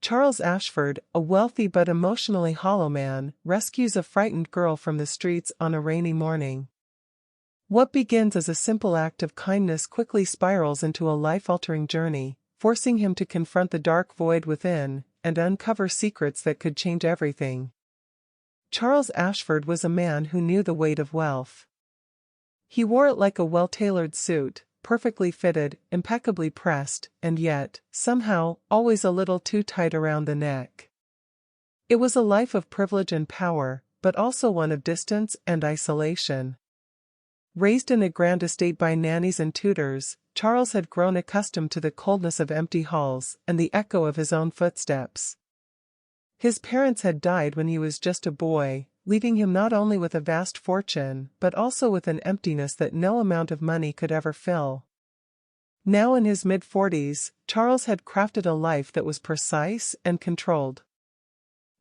Charles Ashford, a wealthy but emotionally hollow man, rescues a frightened girl from the streets on a rainy morning. What begins as a simple act of kindness quickly spirals into a life-altering journey, forcing him to confront the dark void within and uncover secrets that could change everything. Charles Ashford was a man who knew the weight of wealth. He wore it like a well-tailored suit, perfectly fitted, impeccably pressed, and yet, somehow, always a little too tight around the neck. It was a life of privilege and power, but also one of distance and isolation. Raised in a grand estate by nannies and tutors, Charles had grown accustomed to the coldness of empty halls and the echo of his own footsteps. His parents had died when he was just a boy, leaving him not only with a vast fortune but also with an emptiness that no amount of money could ever fill. Now in his mid-40s, Charles had crafted a life that was precise and controlled.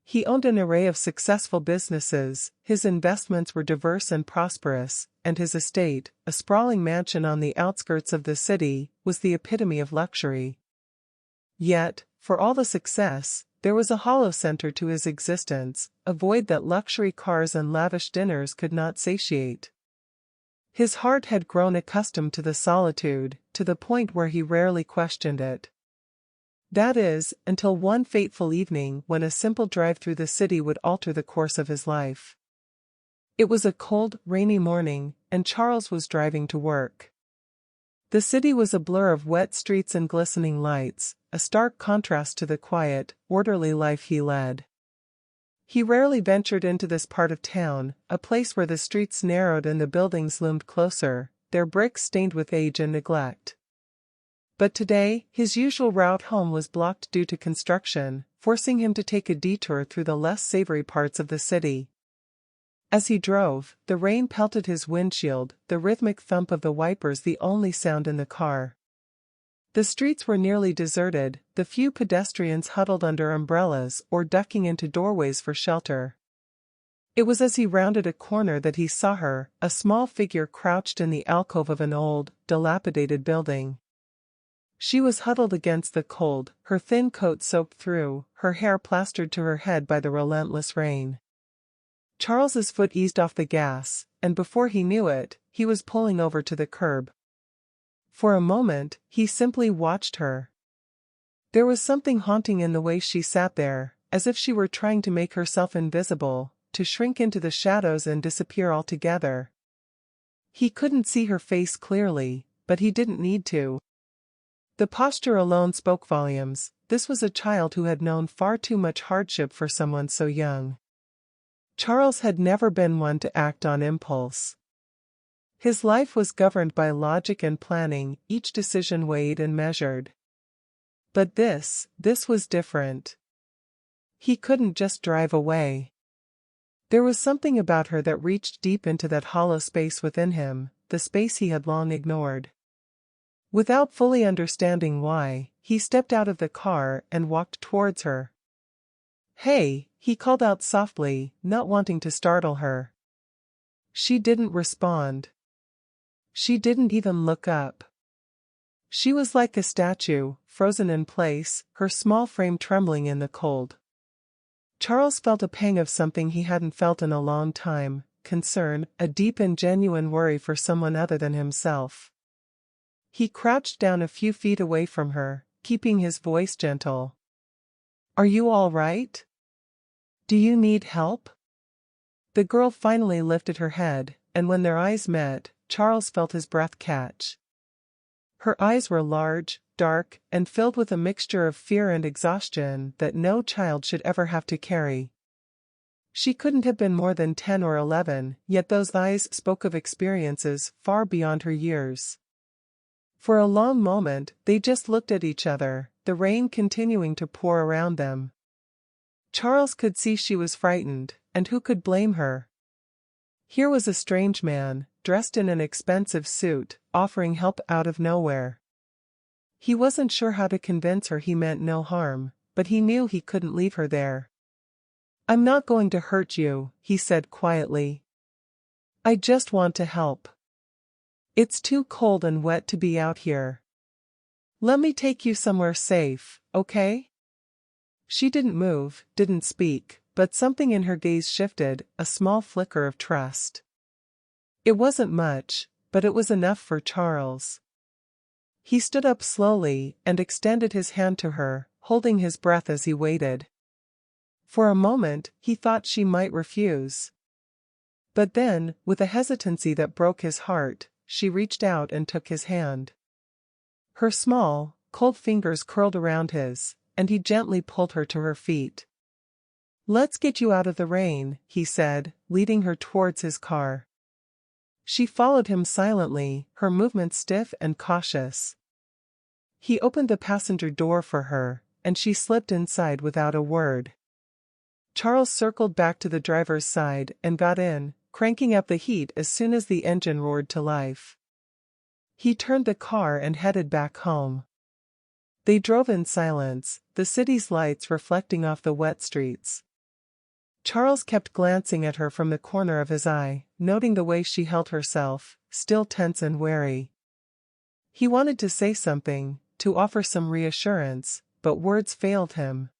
He owned an array of successful businesses, his investments were diverse and prosperous, and his estate, a sprawling mansion on the outskirts of the city, was the epitome of luxury. Yet, for all the success, there was a hollow center to his existence, a void that luxury cars and lavish dinners could not satiate. His heart had grown accustomed to the solitude, to the point where he rarely questioned it. That is, until one fateful evening when a simple drive through the city would alter the course of his life. It was a cold, rainy morning, and Charles was driving to work. The city was a blur of wet streets and glistening lights, a stark contrast to the quiet, orderly life he led. He rarely ventured into this part of town, a place where the streets narrowed and the buildings loomed closer, their bricks stained with age and neglect. But today, his usual route home was blocked due to construction, forcing him to take a detour through the less savory parts of the city. As he drove, the rain pelted his windshield, the rhythmic thump of the wipers the only sound in the car. The streets were nearly deserted, the few pedestrians huddled under umbrellas or ducking into doorways for shelter. It was as he rounded a corner that he saw her, a small figure crouched in the alcove of an old, dilapidated building. She was huddled against the cold, her thin coat soaked through, her hair plastered to her head by the relentless rain. Charles's foot eased off the gas, and before he knew it, he was pulling over to the curb. For a moment, he simply watched her. There was something haunting in the way she sat there, as if she were trying to make herself invisible, to shrink into the shadows and disappear altogether. He couldn't see her face clearly, but he didn't need to. The posture alone spoke volumes. This was a child who had known far too much hardship for someone so young. Charles had never been one to act on impulse. His life was governed by logic and planning, each decision weighed and measured. But this was different. He couldn't just drive away. There was something about her that reached deep into that hollow space within him, the space he had long ignored. Without fully understanding why, he stepped out of the car and walked towards her. "Hey," he called out softly, not wanting to startle her. She didn't respond. She didn't even look up. She was like a statue, frozen in place, her small frame trembling in the cold. Charles felt a pang of something he hadn't felt in a long time, concern, a deep and genuine worry for someone other than himself. He crouched down a few feet away from her, keeping his voice gentle. "Are you all right? Do you need help?" The girl finally lifted her head, and when their eyes met, Charles felt his breath catch. Her eyes were large, dark, and filled with a mixture of fear and exhaustion that no child should ever have to carry. She couldn't have been more than 10 or 11, yet those eyes spoke of experiences far beyond her years. For a long moment, they just looked at each other, the rain continuing to pour around them. Charles could see she was frightened, and who could blame her? Here was a strange man, dressed in an expensive suit, offering help out of nowhere. He wasn't sure how to convince her he meant no harm, but he knew he couldn't leave her there. "I'm not going to hurt you," he said quietly. "I just want to help. It's too cold and wet to be out here. Let me take you somewhere safe, okay?" She didn't move, didn't speak, but something in her gaze shifted, a small flicker of trust. It wasn't much, but it was enough for Charles. He stood up slowly and extended his hand to her, holding his breath as he waited. For a moment, he thought she might refuse. But then, with a hesitancy that broke his heart, she reached out and took his hand. Her small, cold fingers curled around his, and he gently pulled her to her feet. "Let's get you out of the rain," he said, leading her towards his car. She followed him silently, her movements stiff and cautious. He opened the passenger door for her, and she slipped inside without a word. Charles circled back to the driver's side and got in, cranking up the heat as soon as the engine roared to life. He turned the car and headed back home. They drove in silence, the city's lights reflecting off the wet streets. Charles kept glancing at her from the corner of his eye, noting the way she held herself, still tense and wary. He wanted to say something, to offer some reassurance, but words failed him.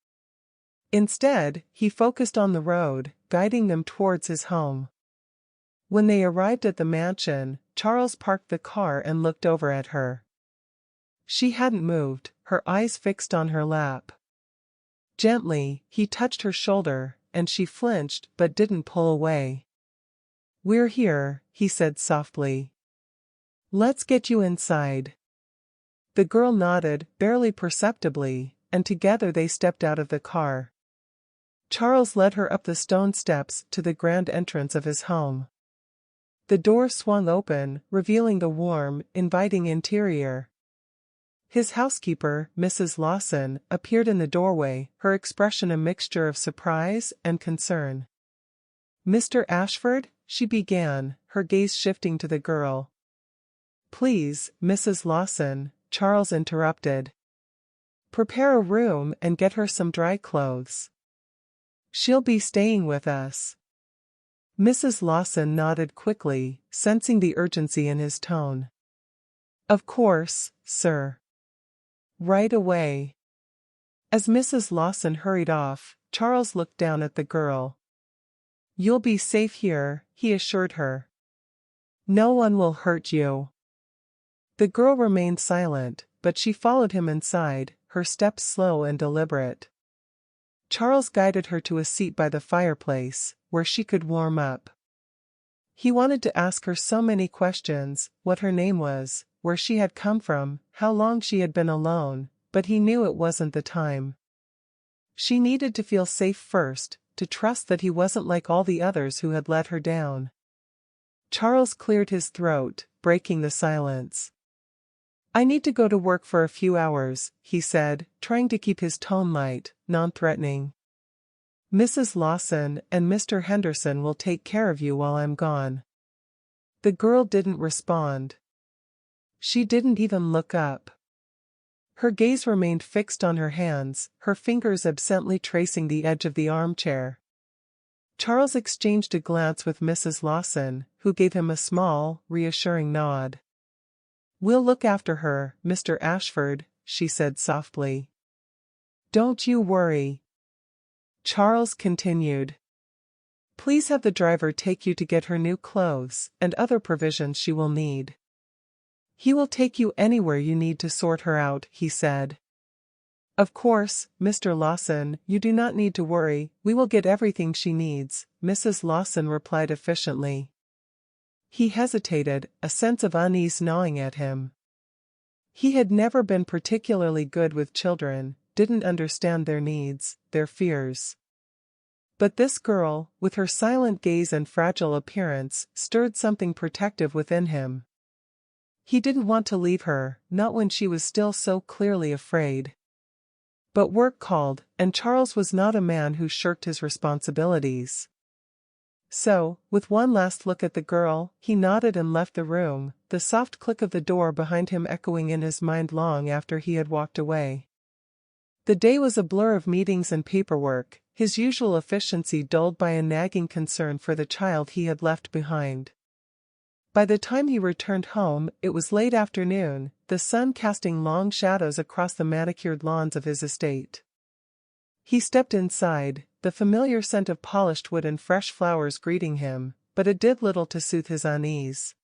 Instead, he focused on the road, guiding them towards his home. When they arrived at the mansion, Charles parked the car and looked over at her. She hadn't moved, her eyes fixed on her lap. Gently, he touched her shoulder, and she flinched but didn't pull away. "We're here," he said softly. "Let's get you inside." The girl nodded, barely perceptibly, and together they stepped out of the car. Charles led her up the stone steps to the grand entrance of his home. The door swung open, revealing the warm, inviting interior. His housekeeper, Mrs. Lawson, appeared in the doorway, her expression a mixture of surprise and concern. "Mr. Ashford?" she began, her gaze shifting to the girl. "Please, Mrs. Lawson," Charles interrupted. "Prepare a room and get her some dry clothes. She'll be staying with us." Mrs. Lawson nodded quickly, sensing the urgency in his tone. "Of course, sir. Right away." As Mrs. Lawson hurried off, Charles looked down at the girl. "You'll be safe here," he assured her. "No one will hurt you." The girl remained silent, but she followed him inside, her steps slow and deliberate. Charles guided her to a seat by the fireplace, where she could warm up. He wanted to ask her so many questions, what her name was, where she had come from, how long she had been alone, but he knew it wasn't the time. She needed to feel safe first, to trust that he wasn't like all the others who had let her down. Charles cleared his throat, breaking the silence. "I need to go to work for a few hours," he said, trying to keep his tone light, non-threatening. "Mrs. Lawson and Mr. Henderson will take care of you while I'm gone." The girl didn't respond. She didn't even look up. Her gaze remained fixed on her hands, her fingers absently tracing the edge of the armchair. Charles exchanged a glance with Mrs. Lawson, who gave him a small, reassuring nod. "We'll look after her, Mr. Ashford," she said softly. "Don't you worry." Charles continued. "Please have the driver take you to get her new clothes, and other provisions she will need. He will take you anywhere you need to sort her out," he said. "Of course, Mr. Lawson, you do not need to worry, we will get everything she needs," Mrs. Lawson replied efficiently. He hesitated, a sense of unease gnawing at him. He had never been particularly good with children, didn't understand their needs, their fears. But this girl, with her silent gaze and fragile appearance, stirred something protective within him. He didn't want to leave her, not when she was still so clearly afraid. But work called, and Charles was not a man who shirked his responsibilities. So, with one last look at the girl, he nodded and left the room, the soft click of the door behind him echoing in his mind long after he had walked away. The day was a blur of meetings and paperwork, his usual efficiency dulled by a nagging concern for the child he had left behind. By the time he returned home, it was late afternoon, the sun casting long shadows across the manicured lawns of his estate. He stepped inside, the familiar scent of polished wood and fresh flowers greeting him, but it did little to soothe his unease.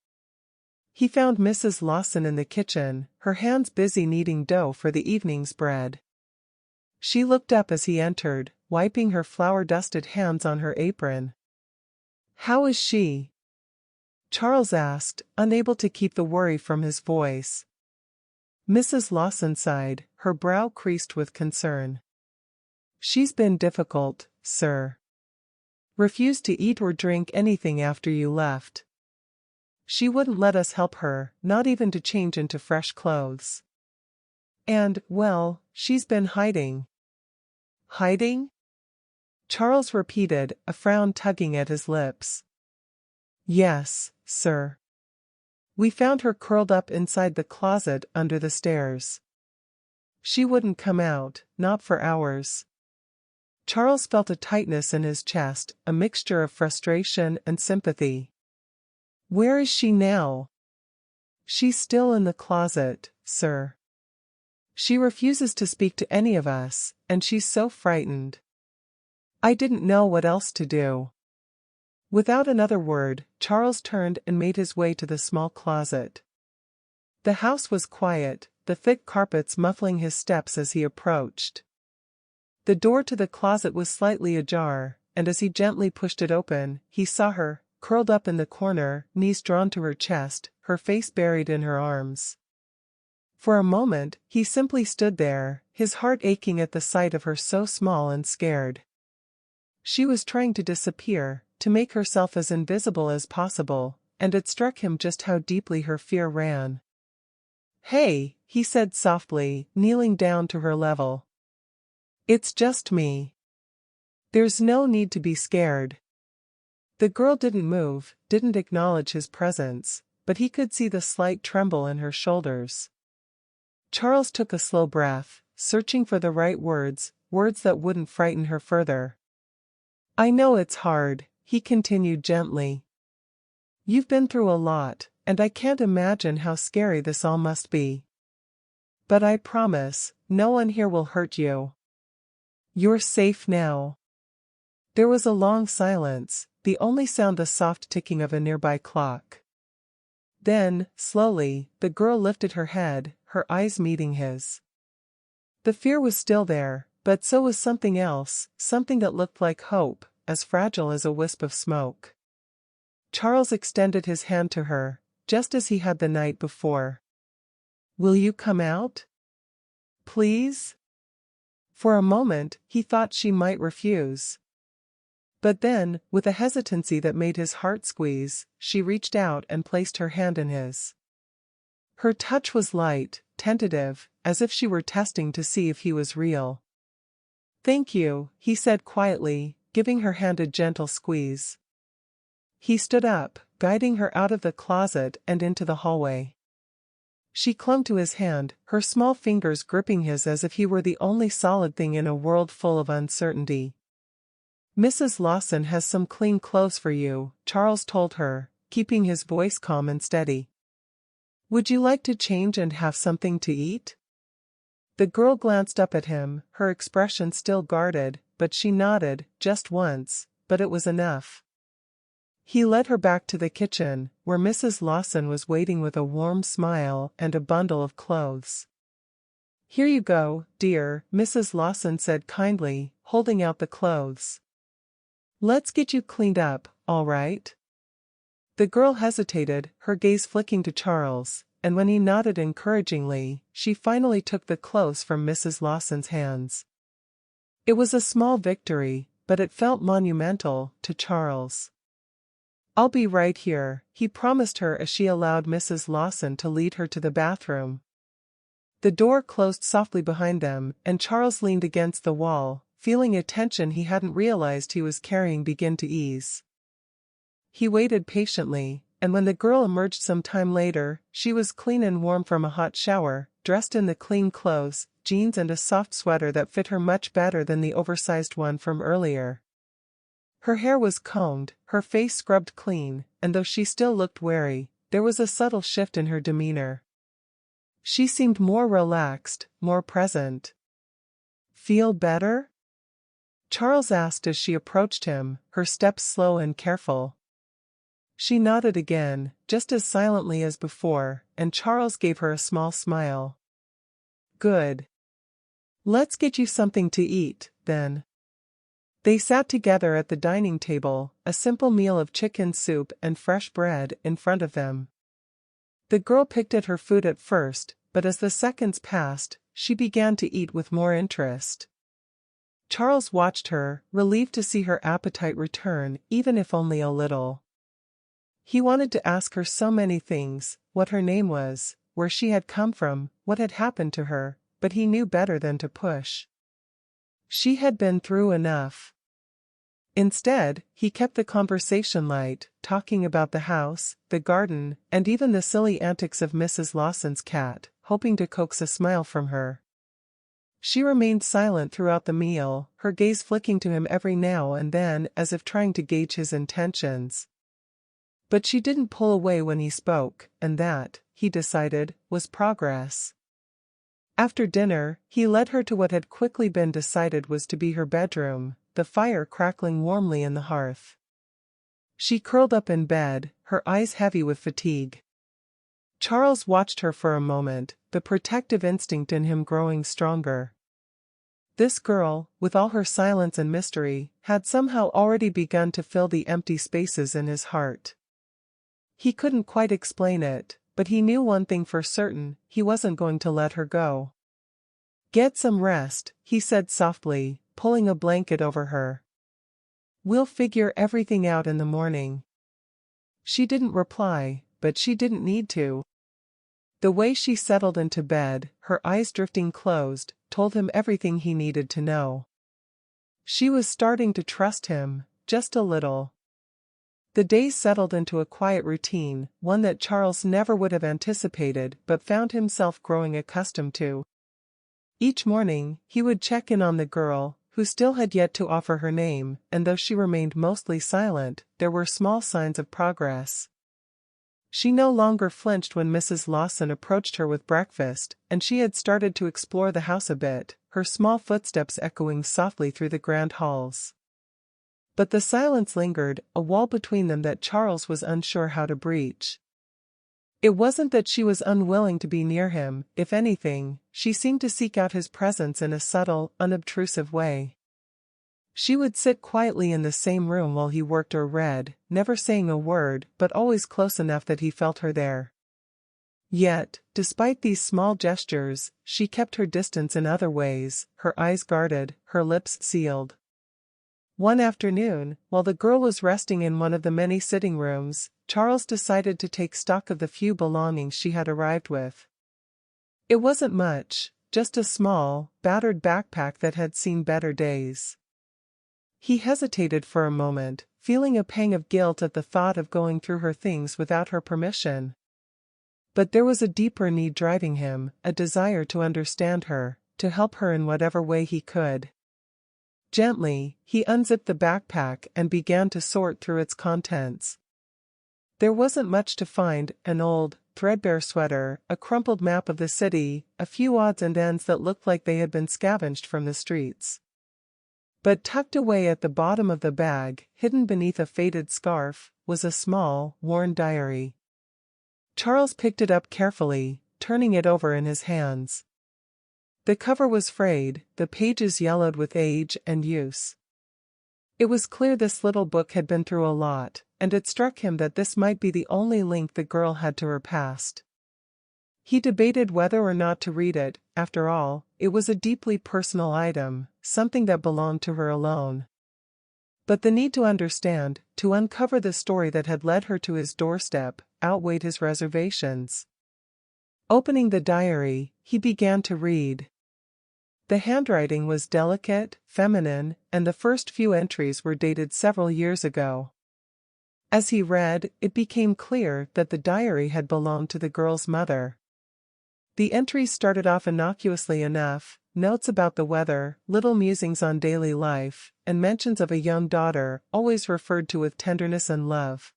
He found Mrs. Lawson in the kitchen, her hands busy kneading dough for the evening's bread. She looked up as he entered, wiping her flour-dusted hands on her apron. "How is she?" Charles asked, unable to keep the worry from his voice. Mrs. Lawson sighed, her brow creased with concern. "She's been difficult, sir. Refused to eat or drink anything after you left. She wouldn't let us help her, not even to change into fresh clothes. And, well, she's been hiding." "Hiding?" Charles repeated, a frown tugging at his lips. "Yes, sir. We found her curled up inside the closet under the stairs. She wouldn't come out, not for hours." Charles felt a tightness in his chest, a mixture of frustration and sympathy. "Where is she now?" "She's still in the closet, sir. She refuses to speak to any of us, and she's so frightened. I didn't know what else to do." Without another word, Charles turned and made his way to the small closet. The house was quiet, the thick carpets muffling his steps as he approached. The door to the closet was slightly ajar, and as he gently pushed it open, he saw her, curled up in the corner, knees drawn to her chest, her face buried in her arms. For a moment, he simply stood there, his heart aching at the sight of her so small and scared. She was trying to disappear, to make herself as invisible as possible, and it struck him just how deeply her fear ran. "Hey," he said softly, kneeling down to her level. "It's just me. There's no need to be scared." The girl didn't move, didn't acknowledge his presence, but he could see the slight tremble in her shoulders. Charles took a slow breath, searching for the right words, words that wouldn't frighten her further. "I know it's hard," he continued gently. "You've been through a lot, and I can't imagine how scary this all must be. But I promise, no one here will hurt you. You're safe now." There was a long silence, the only sound the soft ticking of a nearby clock. Then, slowly, the girl lifted her head, her eyes meeting his. The fear was still there, but so was something else, something that looked like hope, as fragile as a wisp of smoke. Charles extended his hand to her, just as he had the night before. "Will you come out? Please?" For a moment, he thought she might refuse. But then, with a hesitancy that made his heart squeeze, she reached out and placed her hand in his. Her touch was light, tentative, as if she were testing to see if he was real. "Thank you," he said quietly, giving her hand a gentle squeeze. He stood up, guiding her out of the closet and into the hallway. She clung to his hand, her small fingers gripping his as if he were the only solid thing in a world full of uncertainty. "Mrs. Lawson has some clean clothes for you," Charles told her, keeping his voice calm and steady. "Would you like to change and have something to eat?" The girl glanced up at him, her expression still guarded, but she nodded, just once, but it was enough. He led her back to the kitchen, where Mrs. Lawson was waiting with a warm smile and a bundle of clothes. "Here you go, dear," Mrs. Lawson said kindly, holding out the clothes. "Let's get you cleaned up, all right?" The girl hesitated, her gaze flicking to Charles, and when he nodded encouragingly, she finally took the clothes from Mrs. Lawson's hands. It was a small victory, but it felt monumental to Charles. "I'll be right here," he promised her as she allowed Mrs. Lawson to lead her to the bathroom. The door closed softly behind them, and Charles leaned against the wall, feeling a tension he hadn't realized he was carrying begin to ease. He waited patiently, and when the girl emerged some time later, she was clean and warm from a hot shower, dressed in the clean clothes, jeans and a soft sweater that fit her much better than the oversized one from earlier. Her hair was combed, her face scrubbed clean, and though she still looked wary, there was a subtle shift in her demeanor. She seemed more relaxed, more present. "Feel better?" Charles asked as she approached him, her steps slow and careful. She nodded again, just as silently as before, and Charles gave her a small smile. Good. Let's get you something to eat, then. They sat together at the dining table, a simple meal of chicken soup and fresh bread in front of them. The girl picked at her food at first, but as the seconds passed, she began to eat with more interest. Charles watched her, relieved to see her appetite return, even if only a little. He wanted to ask her so many things, what her name was, where she had come from, what had happened to her, but he knew better than to push. She had been through enough. Instead, he kept the conversation light, talking about the house, the garden, and even the silly antics of Mrs. Lawson's cat, hoping to coax a smile from her. She remained silent throughout the meal, her gaze flicking to him every now and then as if trying to gauge his intentions. But she didn't pull away when he spoke, and that, he decided, was progress. After dinner, he led her to what had quickly been decided was to be her bedroom, the fire crackling warmly in the hearth. She curled up in bed, her eyes heavy with fatigue. Charles watched her for a moment, the protective instinct in him growing stronger. This girl, with all her silence and mystery, had somehow already begun to fill the empty spaces in his heart. He couldn't quite explain it, but he knew one thing for certain, he wasn't going to let her go. Get some rest, he said softly, pulling a blanket over her. We'll figure everything out in the morning. She didn't reply, but she didn't need to. The way she settled into bed, her eyes drifting closed, told him everything he needed to know. She was starting to trust him, just a little. The days settled into a quiet routine, one that Charles never would have anticipated but found himself growing accustomed to. Each morning, he would check in on the girl, who still had yet to offer her name, and though she remained mostly silent, there were small signs of progress. She no longer flinched when Mrs. Lawson approached her with breakfast, and she had started to explore the house a bit, her small footsteps echoing softly through the grand halls. But the silence lingered, a wall between them that Charles was unsure how to breach. It wasn't that she was unwilling to be near him, if anything, she seemed to seek out his presence in a subtle, unobtrusive way. She would sit quietly in the same room while he worked or read, never saying a word, but always close enough that he felt her there. Yet, despite these small gestures, she kept her distance in other ways, her eyes guarded, her lips sealed. One afternoon, while the girl was resting in one of the many sitting rooms, Charles decided to take stock of the few belongings she had arrived with. It wasn't much, just a small, battered backpack that had seen better days. He hesitated for a moment, feeling a pang of guilt at the thought of going through her things without her permission. But there was a deeper need driving him, a desire to understand her, to help her in whatever way he could. Gently, he unzipped the backpack and began to sort through its contents. There wasn't much to find: an old, threadbare sweater, a crumpled map of the city, a few odds and ends that looked like they had been scavenged from the streets. But tucked away at the bottom of the bag, hidden beneath a faded scarf, was a small, worn diary. Charles picked it up carefully, turning it over in his hands. The cover was frayed, the pages yellowed with age and use. It was clear this little book had been through a lot, and it struck him that this might be the only link the girl had to her past. He debated whether or not to read it. After all, it was a deeply personal item, something that belonged to her alone. But the need to understand, to uncover the story that had led her to his doorstep, outweighed his reservations. Opening the diary, he began to read. The handwriting was delicate, feminine, and the first few entries were dated several years ago. As he read, it became clear that the diary had belonged to the girl's mother. The entries started off innocuously enough: notes about the weather, little musings on daily life, and mentions of a young daughter, always referred to with tenderness and love.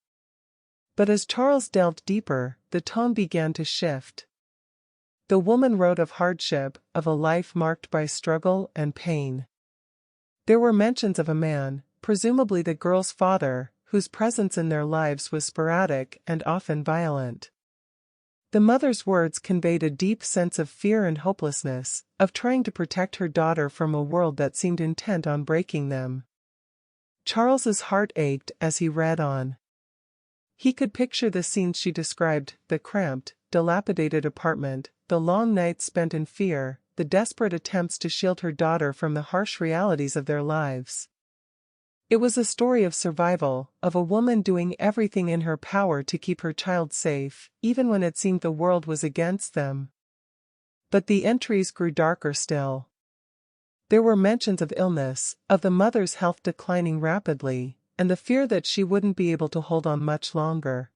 But as Charles delved deeper, the tone began to shift. The woman wrote of hardship, of a life marked by struggle and pain. There were mentions of a man, presumably the girl's father, whose presence in their lives was sporadic and often violent. The mother's words conveyed a deep sense of fear and hopelessness, of trying to protect her daughter from a world that seemed intent on breaking them. Charles's heart ached as he read on. He could picture the scenes she described: the cramped, dilapidated apartment, the long nights spent in fear, the desperate attempts to shield her daughter from the harsh realities of their lives. It was a story of survival, of a woman doing everything in her power to keep her child safe, even when it seemed the world was against them. But the entries grew darker still. There were mentions of illness, of the mother's health declining rapidly, and the fear that she wouldn't be able to hold on much longer.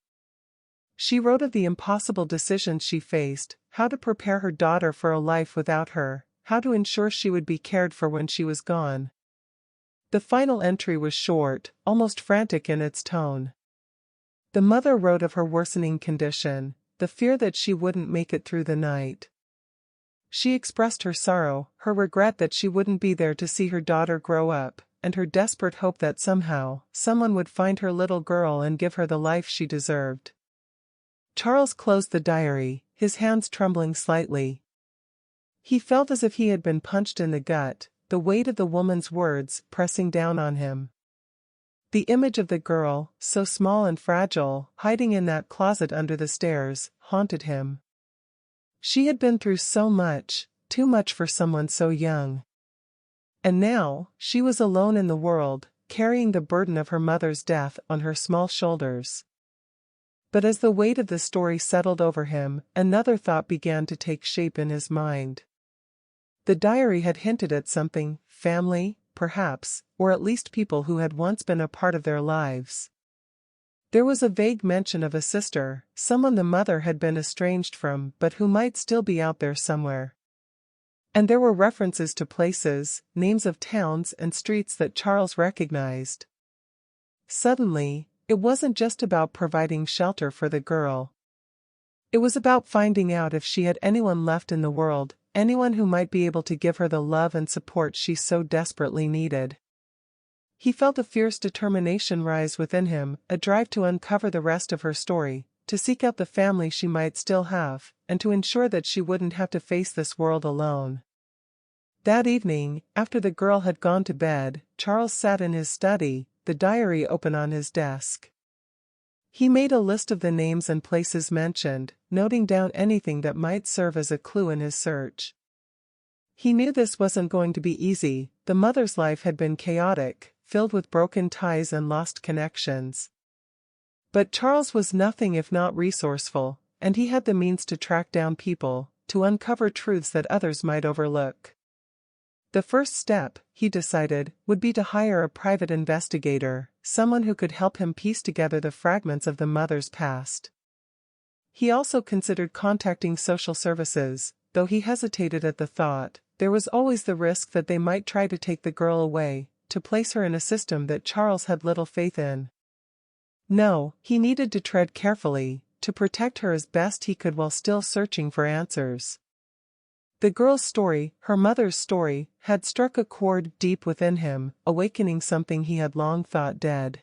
She wrote of the impossible decisions she faced: how to prepare her daughter for a life without her, how to ensure she would be cared for when she was gone. The final entry was short, almost frantic in its tone. The mother wrote of her worsening condition, the fear that she wouldn't make it through the night. She expressed her sorrow, her regret that she wouldn't be there to see her daughter grow up, and her desperate hope that somehow, someone would find her little girl and give her the life she deserved. Charles closed the diary, his hands trembling slightly. He felt as if he had been punched in the gut, the weight of the woman's words pressing down on him. The image of the girl, so small and fragile, hiding in that closet under the stairs, haunted him. She had been through so much, too much for someone so young. And now, she was alone in the world, carrying the burden of her mother's death on her small shoulders. But as the weight of the story settled over him, another thought began to take shape in his mind. The diary had hinted at something: family, perhaps, or at least people who had once been a part of their lives. There was a vague mention of a sister, someone the mother had been estranged from but who might still be out there somewhere. And there were references to places, names of towns and streets that Charles recognized. Suddenly, it wasn't just about providing shelter for the girl. It was about finding out if she had anyone left in the world, anyone who might be able to give her the love and support she so desperately needed. He felt a fierce determination rise within him, a drive to uncover the rest of her story, to seek out the family she might still have, and to ensure that she wouldn't have to face this world alone. That evening, after the girl had gone to bed, Charles sat in his study, the diary open on his desk. He made a list of the names and places mentioned, noting down anything that might serve as a clue in his search. He knew this wasn't going to be easy. The mother's life had been chaotic, filled with broken ties and lost connections. But Charles was nothing if not resourceful, and he had the means to track down people, to uncover truths that others might overlook. The first step, he decided, would be to hire a private investigator, someone who could help him piece together the fragments of the mother's past. He also considered contacting social services, though he hesitated at the thought. There was always the risk that they might try to take the girl away, to place her in a system that Charles had little faith in. No, he needed to tread carefully, to protect her as best he could while still searching for answers. The girl's story, her mother's story, had struck a chord deep within him, awakening something he had long thought dead.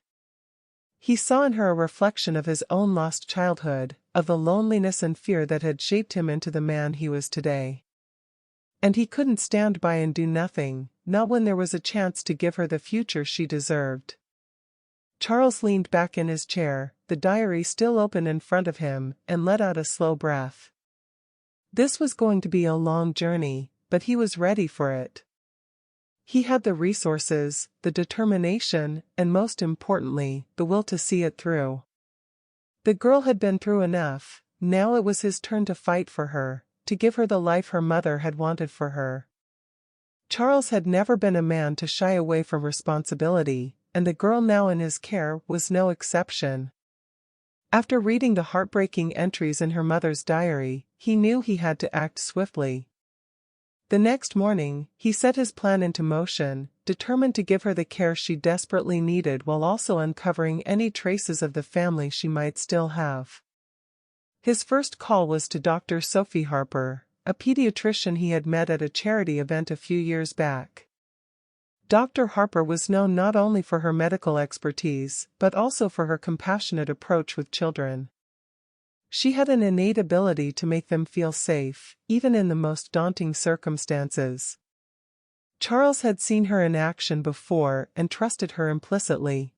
He saw in her a reflection of his own lost childhood, of the loneliness and fear that had shaped him into the man he was today. And he couldn't stand by and do nothing, not when there was a chance to give her the future she deserved. Charles leaned back in his chair, the diary still open in front of him, and let out a slow breath. This was going to be a long journey, but he was ready for it. He had the resources, the determination, and most importantly, the will to see it through. The girl had been through enough. Now it was his turn to fight for her, to give her the life her mother had wanted for her. Charles had never been a man to shy away from responsibility, and the girl now in his care was no exception. After reading the heartbreaking entries in her mother's diary, he knew he had to act swiftly. The next morning, he set his plan into motion, determined to give her the care she desperately needed while also uncovering any traces of the family she might still have. His first call was to Dr. Sophie Harper, a pediatrician he had met at a charity event a few years back. Dr. Harper was known not only for her medical expertise, but also for her compassionate approach with children. She had an innate ability to make them feel safe, even in the most daunting circumstances. Charles had seen her in action before and trusted her implicitly.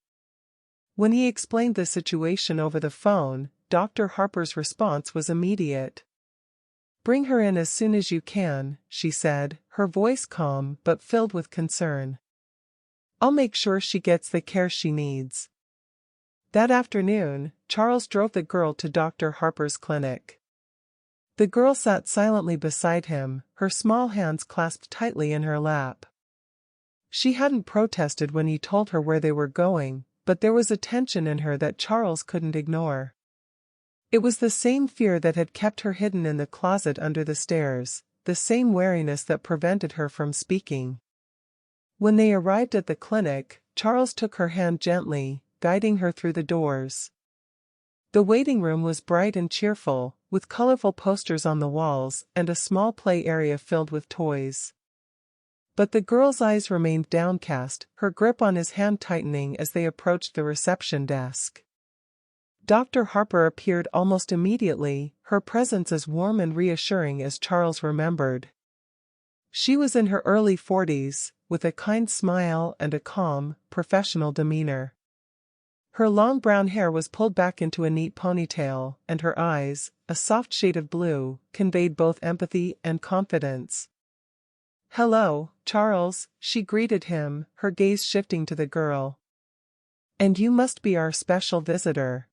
When he explained the situation over the phone, Dr. Harper's response was immediate. "Bring her in as soon as you can," she said, her voice calm but filled with concern. "I'll make sure she gets the care she needs." That afternoon, Charles drove the girl to Dr. Harper's clinic. The girl sat silently beside him, her small hands clasped tightly in her lap. She hadn't protested when he told her where they were going, but there was a tension in her that Charles couldn't ignore. It was the same fear that had kept her hidden in the closet under the stairs, the same wariness that prevented her from speaking. When they arrived at the clinic, Charles took her hand gently, guiding her through the doors. The waiting room was bright and cheerful, with colorful posters on the walls and a small play area filled with toys. But the girl's eyes remained downcast, her grip on his hand tightening as they approached the reception desk. Dr. Harper appeared almost immediately, her presence as warm and reassuring as Charles remembered. She was in her early 40s, with a kind smile and a calm, professional demeanor. Her long brown hair was pulled back into a neat ponytail, and her eyes, a soft shade of blue, conveyed both empathy and confidence. "Hello, Charles," she greeted him, her gaze shifting to the girl. "And you must be our special visitor."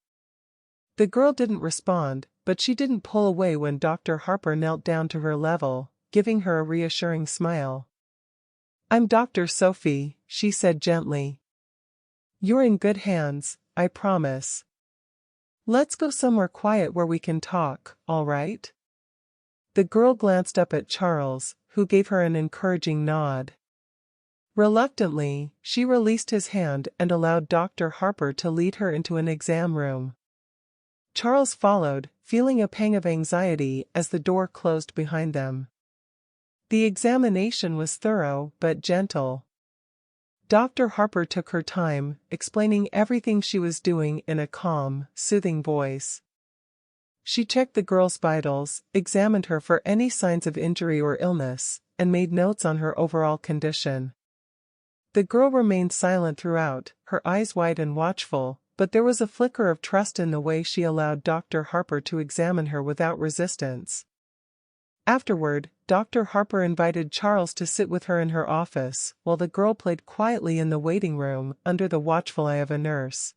The girl didn't respond, but she didn't pull away when Dr. Harper knelt down to her level, giving her a reassuring smile. "I'm Dr. Sophie," she said gently. "You're in good hands, I promise. Let's go somewhere quiet where we can talk, all right?" The girl glanced up at Charles, who gave her an encouraging nod. Reluctantly, she released his hand and allowed Dr. Harper to lead her into an exam room. Charles followed, feeling a pang of anxiety as the door closed behind them. The examination was thorough but gentle. Dr. Harper took her time, explaining everything she was doing in a calm, soothing voice. She checked the girl's vitals, examined her for any signs of injury or illness, and made notes on her overall condition. The girl remained silent throughout, her eyes wide and watchful, but there was a flicker of trust in the way she allowed Dr. Harper to examine her without resistance. Afterward, Dr. Harper invited Charles to sit with her in her office, while the girl played quietly in the waiting room under the watchful eye of a nurse.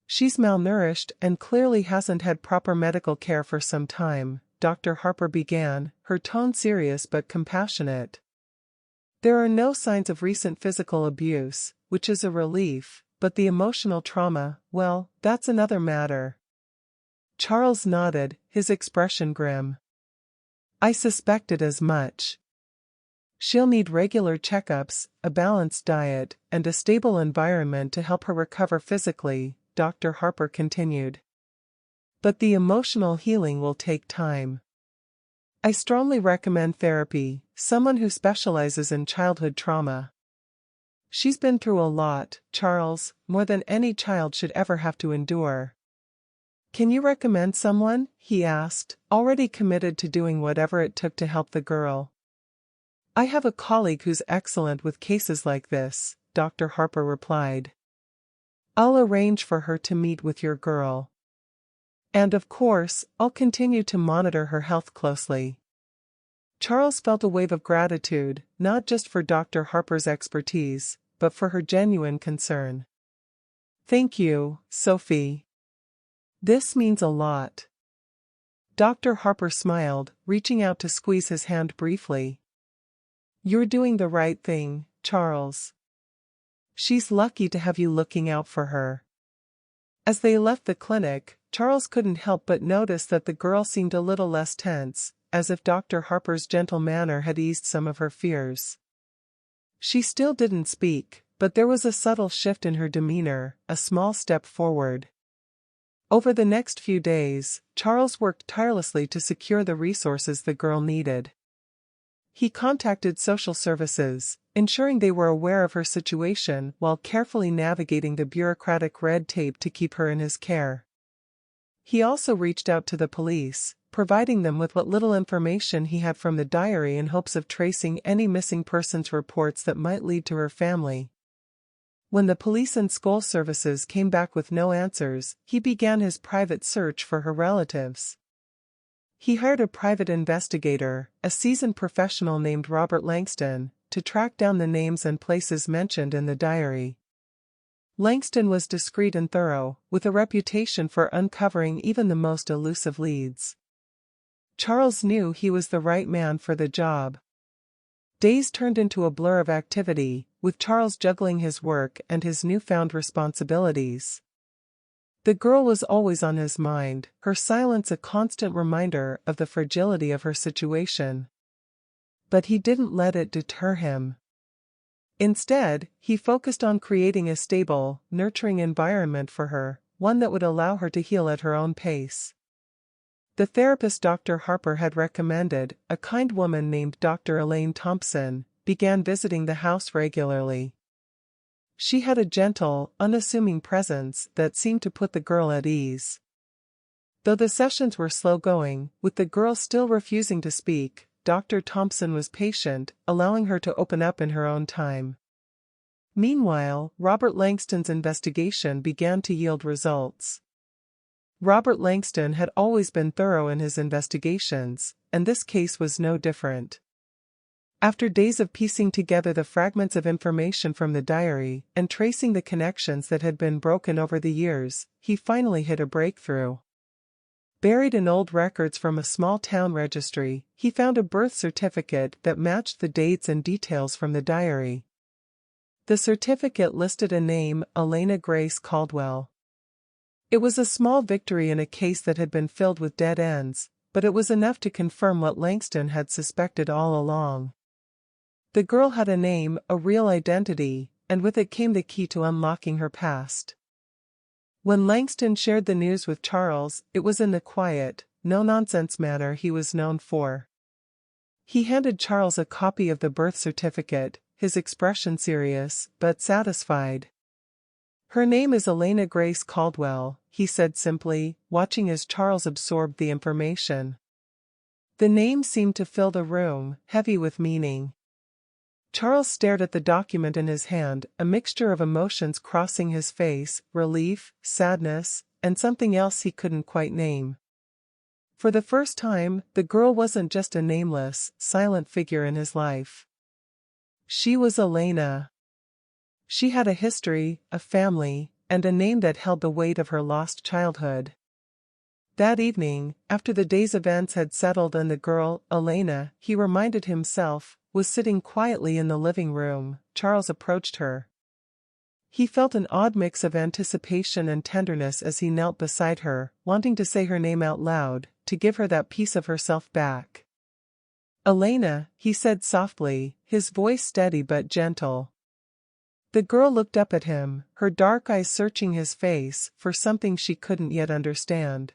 "She's malnourished and clearly hasn't had proper medical care for some time," Dr. Harper began, her tone serious but compassionate. "There are no signs of recent physical abuse, which is a relief, but the emotional trauma, well, that's another matter." Charles nodded, his expression grim. "I suspected as much. She'll need regular checkups, a balanced diet, and a stable environment to help her recover physically," Dr. Harper continued. "But the emotional healing will take time. I strongly recommend therapy, someone who specializes in childhood trauma. She's been through a lot, Charles, more than any child should ever have to endure." "Can you recommend someone?" he asked, already committed to doing whatever it took to help the girl. "I have a colleague who's excellent with cases like this," Dr. Harper replied. "I'll arrange for her to meet with your girl. And of course, I'll continue to monitor her health closely." Charles felt a wave of gratitude, not just for Dr. Harper's expertise, but for her genuine concern. "Thank you, Sophie. This means a lot." Dr. Harper smiled, reaching out to squeeze his hand briefly. "You're doing the right thing, Charles. She's lucky to have you looking out for her." As they left the clinic, Charles couldn't help but notice that the girl seemed a little less tense, as if Dr. Harper's gentle manner had eased some of her fears. She still didn't speak, but there was a subtle shift in her demeanor, a small step forward. Over the next few days, Charles worked tirelessly to secure the resources the girl needed. He contacted social services, ensuring they were aware of her situation while carefully navigating the bureaucratic red tape to keep her in his care. He also reached out to the police, providing them with what little information he had from the diary in hopes of tracing any missing persons reports that might lead to her family. When the police and school services came back with no answers, he began his private search for her relatives. He hired a private investigator, a seasoned professional named Robert Langston, to track down the names and places mentioned in the diary. Langston was discreet and thorough, with a reputation for uncovering even the most elusive leads. Charles knew he was the right man for the job. Days turned into a blur of activity, with Charles juggling his work and his newfound responsibilities. The girl was always on his mind, her silence a constant reminder of the fragility of her situation. But he didn't let it deter him. Instead, he focused on creating a stable, nurturing environment for her, one that would allow her to heal at her own pace. The therapist Dr. Harper had recommended, a kind woman named Dr. Elaine Thompson, began visiting the house regularly. She had a gentle, unassuming presence that seemed to put the girl at ease. Though the sessions were slow-going, with the girl still refusing to speak, Dr. Thompson was patient, allowing her to open up in her own time. Meanwhile, Robert Langston's investigation began to yield results. Robert Langston had always been thorough in his investigations, and this case was no different. After days of piecing together the fragments of information from the diary and tracing the connections that had been broken over the years, he finally hit a breakthrough. Buried in old records from a small town registry, he found a birth certificate that matched the dates and details from the diary. The certificate listed a name, Elena Grace Caldwell. It was a small victory in a case that had been filled with dead ends, but it was enough to confirm what Langston had suspected all along. The girl had a name, a real identity, and with it came the key to unlocking her past. When Langston shared the news with Charles, it was in the quiet, no-nonsense manner he was known for. He handed Charles a copy of the birth certificate, his expression serious, but satisfied. "Her name is Elena Grace Caldwell," he said simply, watching as Charles absorbed the information. The name seemed to fill the room, heavy with meaning. Charles stared at the document in his hand, a mixture of emotions crossing his face, relief, sadness, and something else he couldn't quite name. For the first time, the girl wasn't just a nameless, silent figure in his life. She was Elena. She had a history, a family, and a name that held the weight of her lost childhood. That evening, after the day's events had settled and the girl, Elena, he reminded himself, was sitting quietly in the living room, Charles approached her. He felt an odd mix of anticipation and tenderness as he knelt beside her, wanting to say her name out loud, to give her that piece of herself back. "Elena," he said softly, his voice steady but gentle. The girl looked up at him, her dark eyes searching his face for something she couldn't yet understand.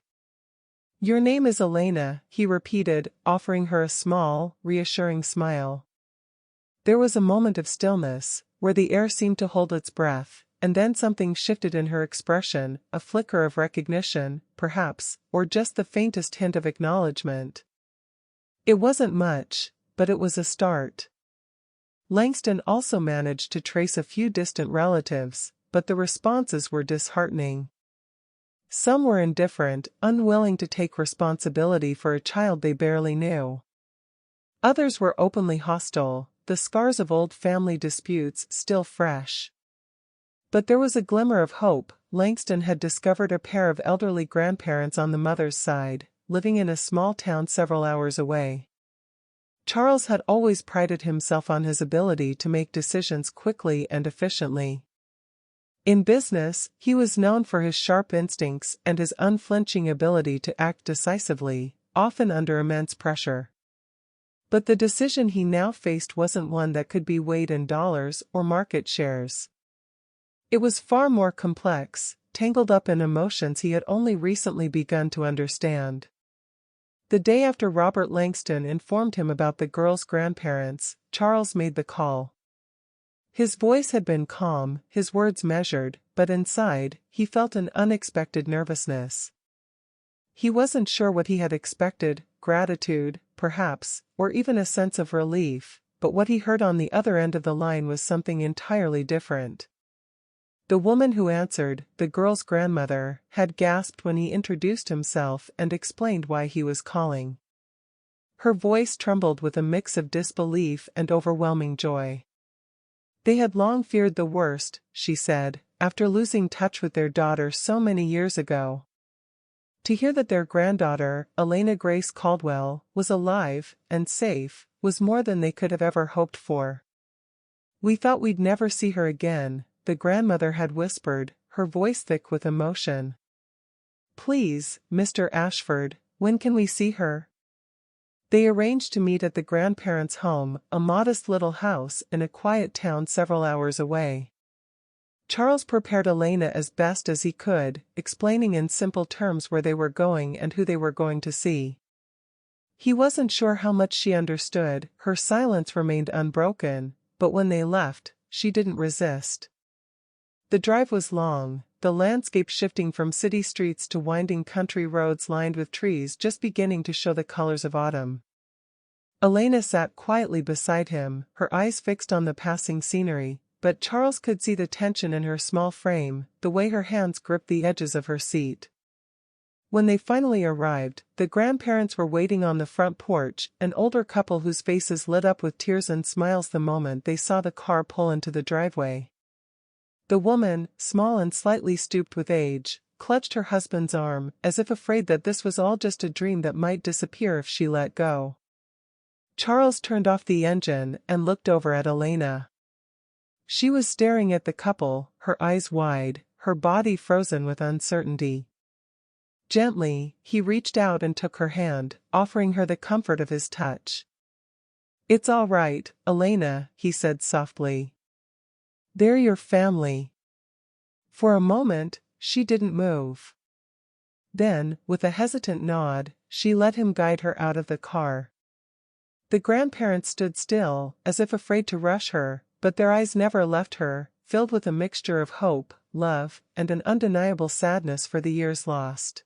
"Your name is Elena," he repeated, offering her a small, reassuring smile. There was a moment of stillness, where the air seemed to hold its breath, and then something shifted in her expression, a flicker of recognition, perhaps, or just the faintest hint of acknowledgement. It wasn't much, but it was a start. Langston also managed to trace a few distant relatives, but the responses were disheartening. Some were indifferent, unwilling to take responsibility for a child they barely knew. Others were openly hostile, the scars of old family disputes still fresh. But there was a glimmer of hope. Langston had discovered a pair of elderly grandparents on the mother's side, living in a small town several hours away. Charles had always prided himself on his ability to make decisions quickly and efficiently. In business, he was known for his sharp instincts and his unflinching ability to act decisively, often under immense pressure. But the decision he now faced wasn't one that could be weighed in dollars or market shares. It was far more complex, tangled up in emotions he had only recently begun to understand. The day after Robert Langston informed him about the girl's grandparents, Charles made the call. His voice had been calm, his words measured, but inside, he felt an unexpected nervousness. He wasn't sure what he had expected, gratitude, perhaps, or even a sense of relief, but what he heard on the other end of the line was something entirely different. The woman who answered, the girl's grandmother, had gasped when he introduced himself and explained why he was calling. Her voice trembled with a mix of disbelief and overwhelming joy. They had long feared the worst, she said, after losing touch with their daughter so many years ago. To hear that their granddaughter, Elena Grace Caldwell, was alive and safe, was more than they could have ever hoped for. "We thought we'd never see her again," the grandmother had whispered, her voice thick with emotion. "Please, Mr. Ashford, when can we see her?" They arranged to meet at the grandparents' home, a modest little house in a quiet town several hours away. Charles prepared Elena as best as he could, explaining in simple terms where they were going and who they were going to see. He wasn't sure how much she understood, her silence remained unbroken, but when they left, she didn't resist. The drive was long, the landscape shifting from city streets to winding country roads lined with trees just beginning to show the colors of autumn. Elena sat quietly beside him, her eyes fixed on the passing scenery, but Charles could see the tension in her small frame, the way her hands gripped the edges of her seat. When they finally arrived, the grandparents were waiting on the front porch, an older couple whose faces lit up with tears and smiles the moment they saw the car pull into the driveway. The woman, small and slightly stooped with age, clutched her husband's arm, as if afraid that this was all just a dream that might disappear if she let go. Charles turned off the engine and looked over at Elena. She was staring at the couple, her eyes wide, her body frozen with uncertainty. Gently, he reached out and took her hand, offering her the comfort of his touch. "It's all right, Elena," he said softly. "They're your family." For a moment, she didn't move. Then, with a hesitant nod, she let him guide her out of the car. The grandparents stood still, as if afraid to rush her, but their eyes never left her, filled with a mixture of hope, love, and an undeniable sadness for the years lost.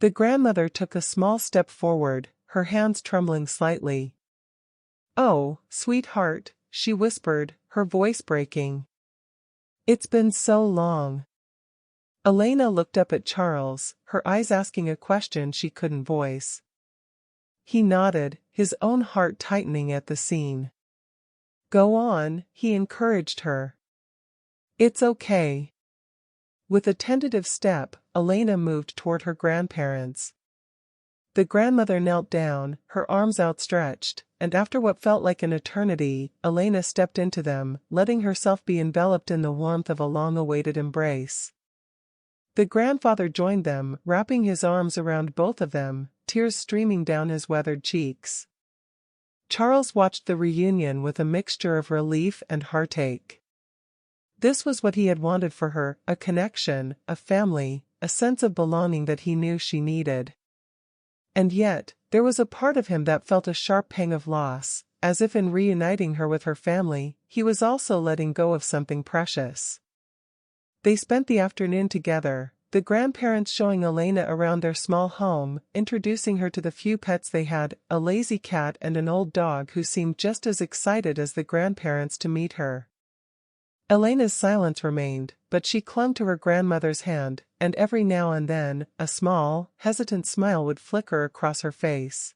The grandmother took a small step forward, her hands trembling slightly. "Oh, sweetheart," she whispered, her voice breaking. "It's been so long." Elena looked up at Charles, her eyes asking a question she couldn't voice. He nodded, his own heart tightening at the scene. "Go on," he encouraged her. "It's okay." With a tentative step, Elena moved toward her grandparents. The grandmother knelt down, her arms outstretched, and after what felt like an eternity, Elena stepped into them, letting herself be enveloped in the warmth of a long-awaited embrace. The grandfather joined them, wrapping his arms around both of them, tears streaming down his weathered cheeks. Charles watched the reunion with a mixture of relief and heartache. This was what he had wanted for her, a connection, a family, a sense of belonging that he knew she needed. And yet, there was a part of him that felt a sharp pang of loss, as if in reuniting her with her family, he was also letting go of something precious. They spent the afternoon together, the grandparents showing Elena around their small home, introducing her to the few pets they had, a lazy cat and an old dog who seemed just as excited as the grandparents to meet her. Elena's silence remained, but she clung to her grandmother's hand, and every now and then, a small, hesitant smile would flicker across her face.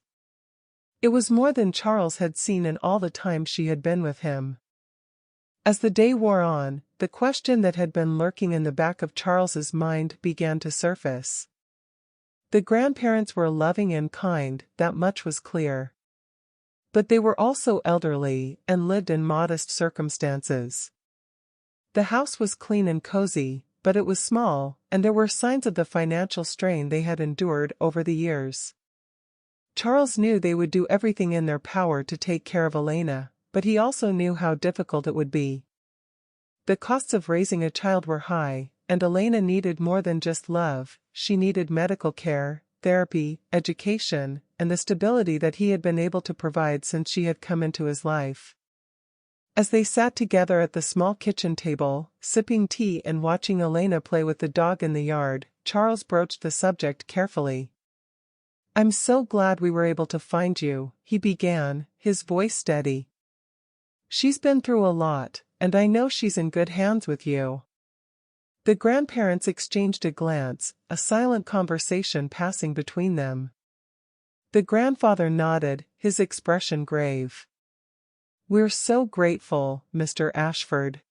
It was more than Charles had seen in all the time she had been with him. As the day wore on, the question that had been lurking in the back of Charles's mind began to surface. The grandparents were loving and kind, that much was clear. But they were also elderly, and lived in modest circumstances. The house was clean and cozy, but it was small, and there were signs of the financial strain they had endured over the years. Charles knew they would do everything in their power to take care of Elena, but he also knew how difficult it would be. The costs of raising a child were high, and Elena needed more than just love, she needed medical care, therapy, education, and the stability that he had been able to provide since she had come into his life. As they sat together at the small kitchen table, sipping tea and watching Elena play with the dog in the yard, Charles broached the subject carefully. "I'm so glad we were able to find you," he began, his voice steady. "She's been through a lot, and I know she's in good hands with you." The grandparents exchanged a glance, a silent conversation passing between them. The grandfather nodded, his expression grave. "We're so grateful, Mr. Ashford.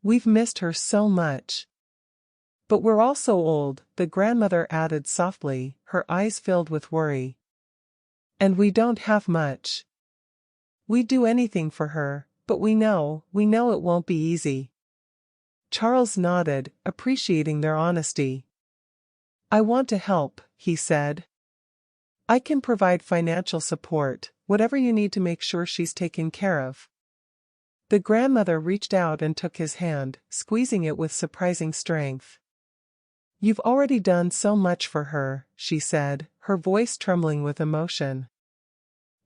We've missed her so much." "But we're all so old," the grandmother added softly, her eyes filled with worry. "And we don't have much. We'd do anything for her, but we know it won't be easy." Charles nodded, appreciating their honesty. "I want to help," he said. "I can provide financial support, whatever you need to make sure she's taken care of." The grandmother reached out and took his hand, squeezing it with surprising strength. "You've already done so much for her," she said, her voice trembling with emotion.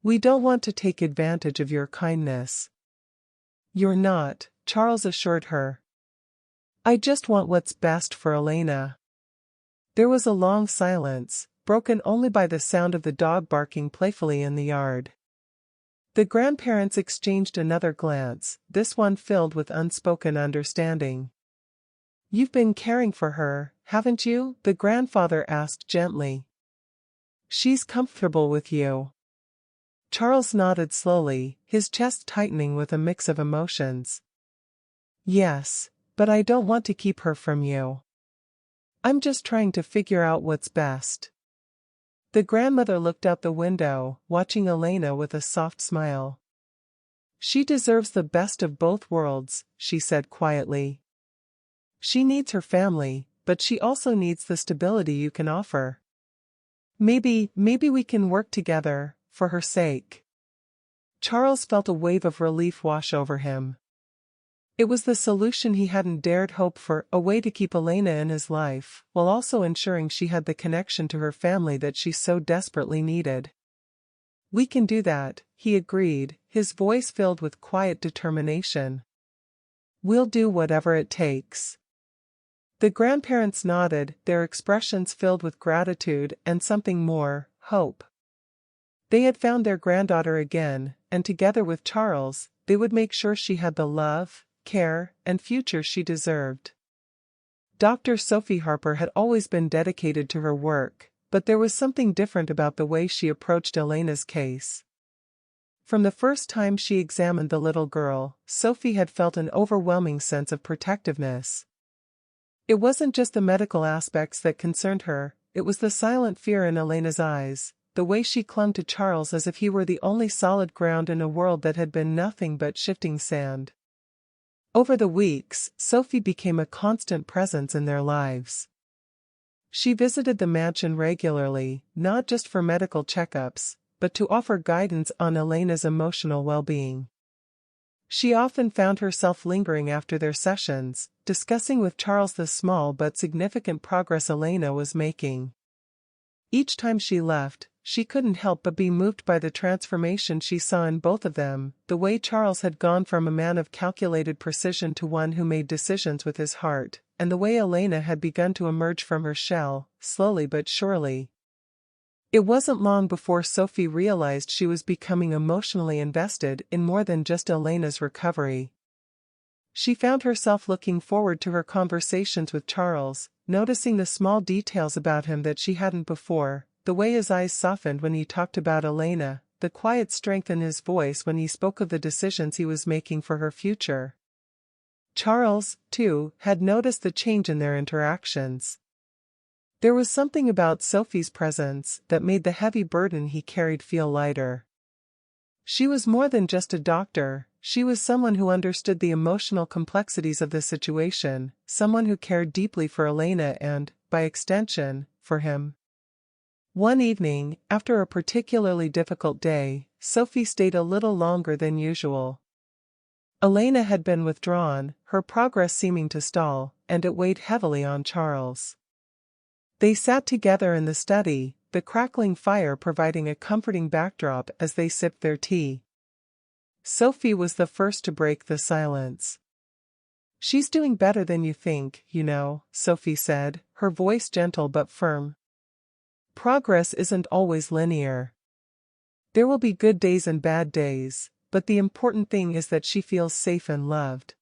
"We don't want to take advantage of your kindness." "You're not," Charles assured her. "I just want what's best for Elena." There was a long silence, broken only by the sound of the dog barking playfully in the yard. The grandparents exchanged another glance, this one filled with unspoken understanding. "You've been caring for her, haven't you?" the grandfather asked gently. "She's comfortable with you?" Charles nodded slowly, his chest tightening with a mix of emotions. "Yes, but I don't want to keep her from you. I'm just trying to figure out what's best." The grandmother looked out the window, watching Elena with a soft smile. "She deserves the best of both worlds," she said quietly. "She needs her family, but she also needs the stability you can offer. Maybe we can work together, for her sake." Charles felt a wave of relief wash over him. It was the solution he hadn't dared hope for, a way to keep Elena in his life, while also ensuring she had the connection to her family that she so desperately needed. "We can do that," he agreed, his voice filled with quiet determination. "We'll do whatever it takes." The grandparents nodded, their expressions filled with gratitude and something more, hope. They had found their granddaughter again, and together with Charles, they would make sure she had the love, care, and future she deserved. Dr. Sophie Harper had always been dedicated to her work, but there was something different about the way she approached Elena's case. From the first time she examined the little girl, Sophie had felt an overwhelming sense of protectiveness. It wasn't just the medical aspects that concerned her, it was the silent fear in Elena's eyes, the way she clung to Charles as if he were the only solid ground in a world that had been nothing but shifting sand. Over the weeks, Sophie became a constant presence in their lives. She visited the mansion regularly, not just for medical checkups, but to offer guidance on Elena's emotional well-being. She often found herself lingering after their sessions, discussing with Charles the small but significant progress Elena was making. Each time she left, she couldn't help but be moved by the transformation she saw in both of them, the way Charles had gone from a man of calculated precision to one who made decisions with his heart, and the way Elena had begun to emerge from her shell, slowly but surely. It wasn't long before Sophie realized she was becoming emotionally invested in more than just Elena's recovery. She found herself looking forward to her conversations with Charles, noticing the small details about him that she hadn't before, the way his eyes softened when he talked about Elena, the quiet strength in his voice when he spoke of the decisions he was making for her future. Charles, too, had noticed the change in their interactions. There was something about Sophie's presence that made the heavy burden he carried feel lighter. She was more than just a doctor, she was someone who understood the emotional complexities of the situation, someone who cared deeply for Elena and, by extension, for him. One evening, after a particularly difficult day, Sophie stayed a little longer than usual. Elena had been withdrawn, her progress seeming to stall, and it weighed heavily on Charles. They sat together in the study, the crackling fire providing a comforting backdrop as they sipped their tea. Sophie was the first to break the silence. "She's doing better than you think, you know," Sophie said, her voice gentle but firm. "Progress isn't always linear. There will be good days and bad days, but the important thing is that she feels safe and loved."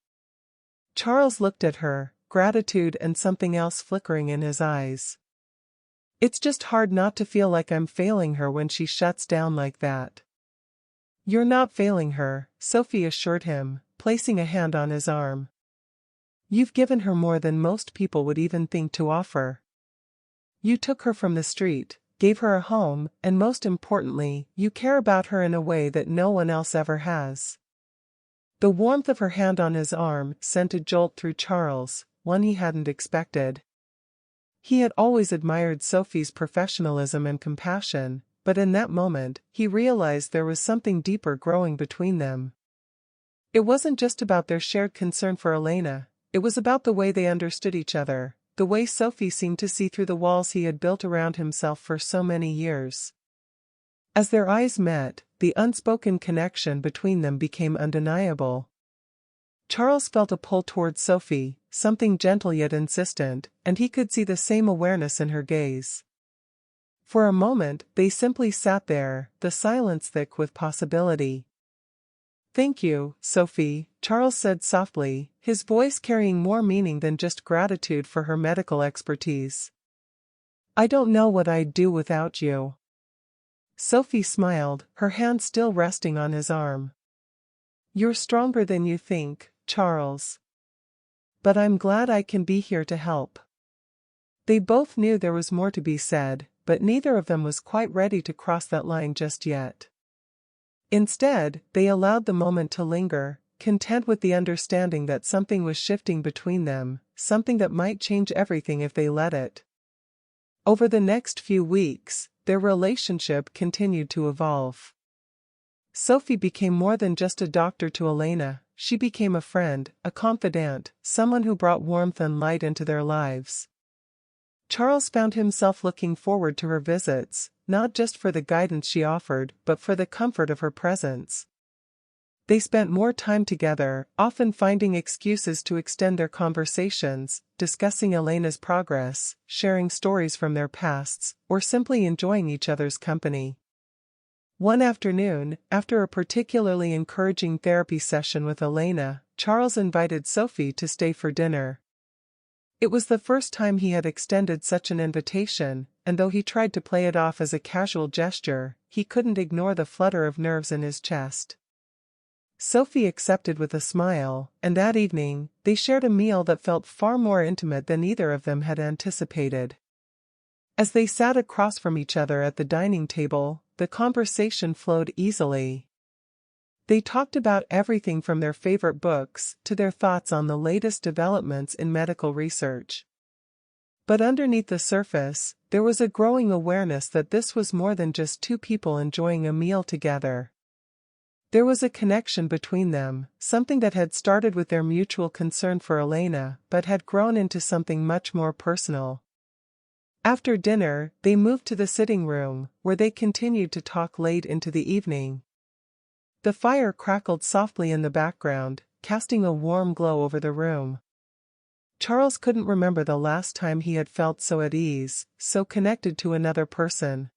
Charles looked at her, gratitude and something else flickering in his eyes. "It's just hard not to feel like I'm failing her when she shuts down like that." "You're not failing her," Sophie assured him, placing a hand on his arm. "You've given her more than most people would even think to offer. You took her from the street, gave her a home, and most importantly, you care about her in a way that no one else ever has." The warmth of her hand on his arm sent a jolt through Charles, one he hadn't expected. He had always admired Sophie's professionalism and compassion, but in that moment, he realized there was something deeper growing between them. It wasn't just about their shared concern for Elena, it was about the way they understood each other, the way Sophie seemed to see through the walls he had built around himself for so many years. As their eyes met, the unspoken connection between them became undeniable. Charles felt a pull toward Sophie, something gentle yet insistent, and he could see the same awareness in her gaze. For a moment, they simply sat there, the silence thick with possibility. "Thank you, Sophie," Charles said softly, his voice carrying more meaning than just gratitude for her medical expertise. "I don't know what I'd do without you." Sophie smiled, her hand still resting on his arm. "You're stronger than you think, Charles. But I'm glad I can be here to help." They both knew there was more to be said, but neither of them was quite ready to cross that line just yet. Instead, they allowed the moment to linger, content with the understanding that something was shifting between them, something that might change everything if they let it. Over the next few weeks, their relationship continued to evolve. Sophie became more than just a doctor to Elena, she became a friend, a confidant, someone who brought warmth and light into their lives. Charles found himself looking forward to her visits, not just for the guidance she offered, but for the comfort of her presence. They spent more time together, often finding excuses to extend their conversations, discussing Elena's progress, sharing stories from their pasts, or simply enjoying each other's company. One afternoon, after a particularly encouraging therapy session with Elena, Charles invited Sophie to stay for dinner. It was the first time he had extended such an invitation, and though he tried to play it off as a casual gesture, he couldn't ignore the flutter of nerves in his chest. Sophie accepted with a smile, and that evening, they shared a meal that felt far more intimate than either of them had anticipated. As they sat across from each other at the dining table, the conversation flowed easily. They talked about everything from their favorite books to their thoughts on the latest developments in medical research. But underneath the surface, there was a growing awareness that this was more than just two people enjoying a meal together. There was a connection between them, something that had started with their mutual concern for Elena, but had grown into something much more personal. After dinner, they moved to the sitting room, where they continued to talk late into the evening. The fire crackled softly in the background, casting a warm glow over the room. Charles couldn't remember the last time he had felt so at ease, so connected to another person.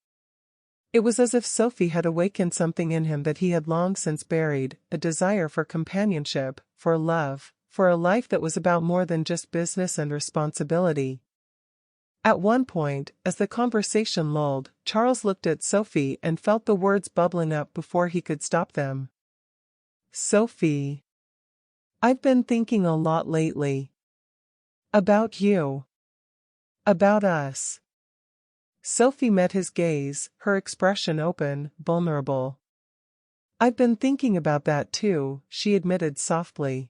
It was as if Sophie had awakened something in him that he had long since buried, a desire for companionship, for love, for a life that was about more than just business and responsibility. At one point, as the conversation lulled, Charles looked at Sophie and felt the words bubbling up before he could stop them. "Sophie, I've been thinking a lot lately. About you. About us." Sophie met his gaze, her expression open, vulnerable. "I've been thinking about that too," she admitted softly.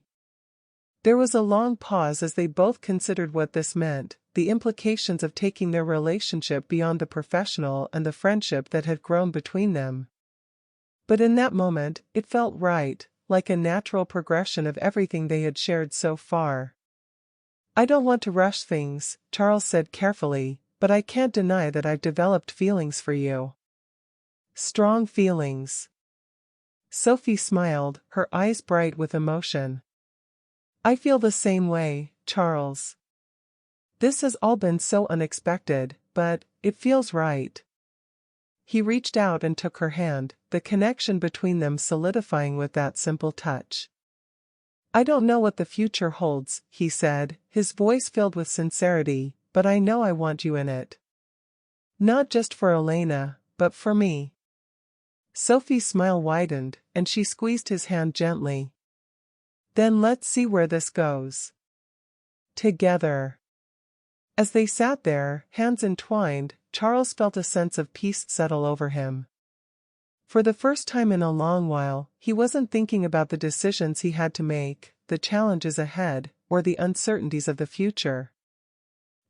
There was a long pause as they both considered what this meant, the implications of taking their relationship beyond the professional and the friendship that had grown between them. But in that moment, it felt right, like a natural progression of everything they had shared so far. "I don't want to rush things," Charles said carefully, but I can't deny that I've developed feelings for you. Strong feelings. Sophie smiled, her eyes bright with emotion. I feel the same way, Charles. This has all been so unexpected, but it feels right. He reached out and took her hand, the connection between them solidifying with that simple touch. I don't know what the future holds, he said, his voice filled with sincerity, but I know I want you in it. Not just for Elena, but for me. Sophie's smile widened, and she squeezed his hand gently. Then let's see where this goes. Together. As they sat there, hands entwined, Charles felt a sense of peace settle over him. For the first time in a long while, he wasn't thinking about the decisions he had to make, the challenges ahead, or the uncertainties of the future.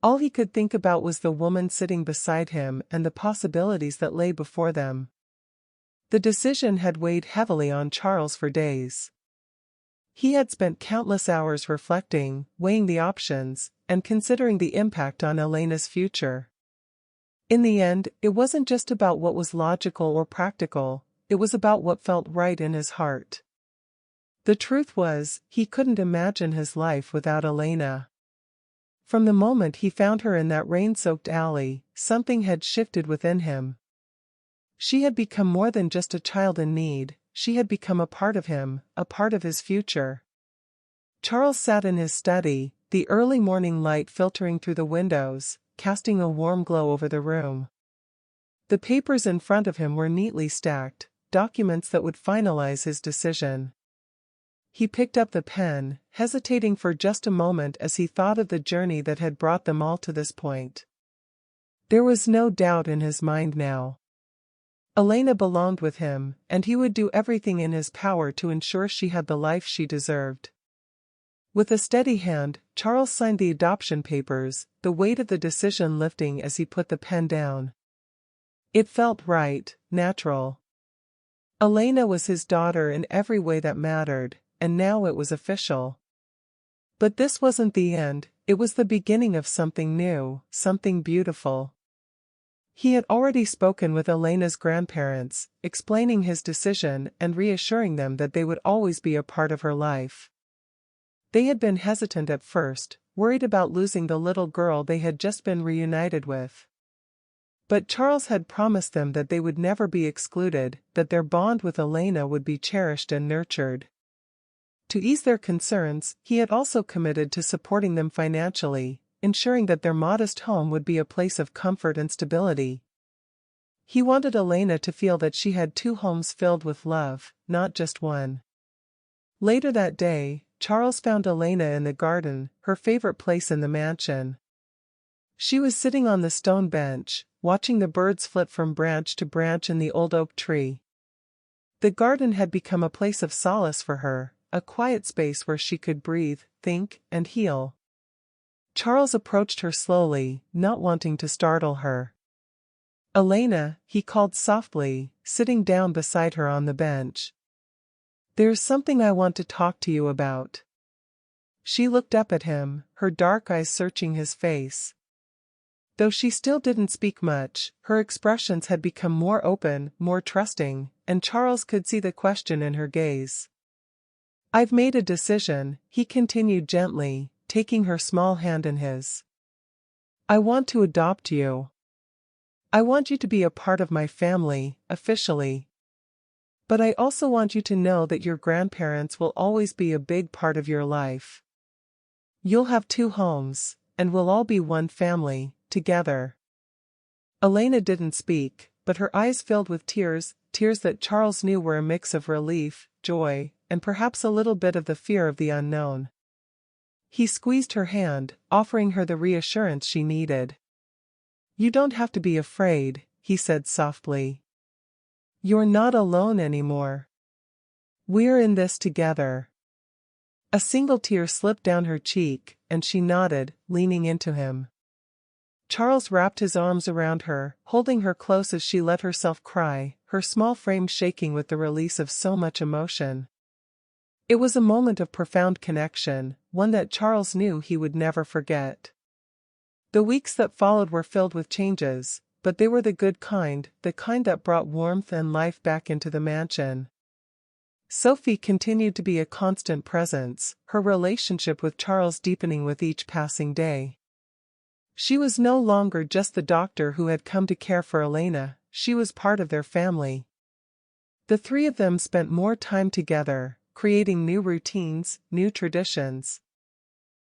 All he could think about was the woman sitting beside him and the possibilities that lay before them. The decision had weighed heavily on Charles for days. He had spent countless hours reflecting, weighing the options, and considering the impact on Elena's future. In the end, it wasn't just about what was logical or practical, it was about what felt right in his heart. The truth was, he couldn't imagine his life without Elena. From the moment he found her in that rain-soaked alley, something had shifted within him. She had become more than just a child in need, she had become a part of him, a part of his future. Charles sat in his study, the early morning light filtering through the windows, casting a warm glow over the room. The papers in front of him were neatly stacked, documents that would finalize his decision. He picked up the pen, hesitating for just a moment as he thought of the journey that had brought them all to this point. There was no doubt in his mind now. Elena belonged with him, and he would do everything in his power to ensure she had the life she deserved. With a steady hand, Charles signed the adoption papers, the weight of the decision lifting as he put the pen down. It felt right, natural. Elena was his daughter in every way that mattered, and now it was official. But this wasn't the end, it was the beginning of something new, something beautiful. He had already spoken with Elena's grandparents, explaining his decision and reassuring them that they would always be a part of her life. They had been hesitant at first, worried about losing the little girl they had just been reunited with. But Charles had promised them that they would never be excluded, that their bond with Elena would be cherished and nurtured. To ease their concerns, he had also committed to supporting them financially, ensuring that their modest home would be a place of comfort and stability. He wanted Elena to feel that she had two homes filled with love, not just one. Later that day, Charles found Elena in the garden, her favorite place in the mansion. She was sitting on the stone bench, watching the birds flit from branch to branch in the old oak tree. The garden had become a place of solace for her, a quiet space where she could breathe, think, and heal. Charles approached her slowly, not wanting to startle her. Elena, he called softly, sitting down beside her on the bench. There's something I want to talk to you about. She looked up at him, her dark eyes searching his face. Though she still didn't speak much, her expressions had become more open, more trusting, and Charles could see the question in her gaze. I've made a decision, he continued gently, taking her small hand in his. I want to adopt you. I want you to be a part of my family, officially. But I also want you to know that your grandparents will always be a big part of your life. You'll have two homes, and we'll all be one family, together. Elena didn't speak, but her eyes filled with tears, tears that Charles knew were a mix of relief, joy, and perhaps a little bit of the fear of the unknown. He squeezed her hand, offering her the reassurance she needed. You don't have to be afraid, he said softly. You're not alone anymore. We're in this together. A single tear slipped down her cheek, and she nodded, leaning into him. Charles wrapped his arms around her, holding her close as she let herself cry, her small frame shaking with the release of so much emotion. It was a moment of profound connection, one that Charles knew he would never forget. The weeks that followed were filled with changes, but they were the kind that brought warmth and life back into the mansion. Sophie continued to be a constant presence, her relationship with Charles deepening with each passing day. She was no longer just the doctor who had come to care for Elena, she was part of their family. The three of them spent more time together, creating new routines, new traditions.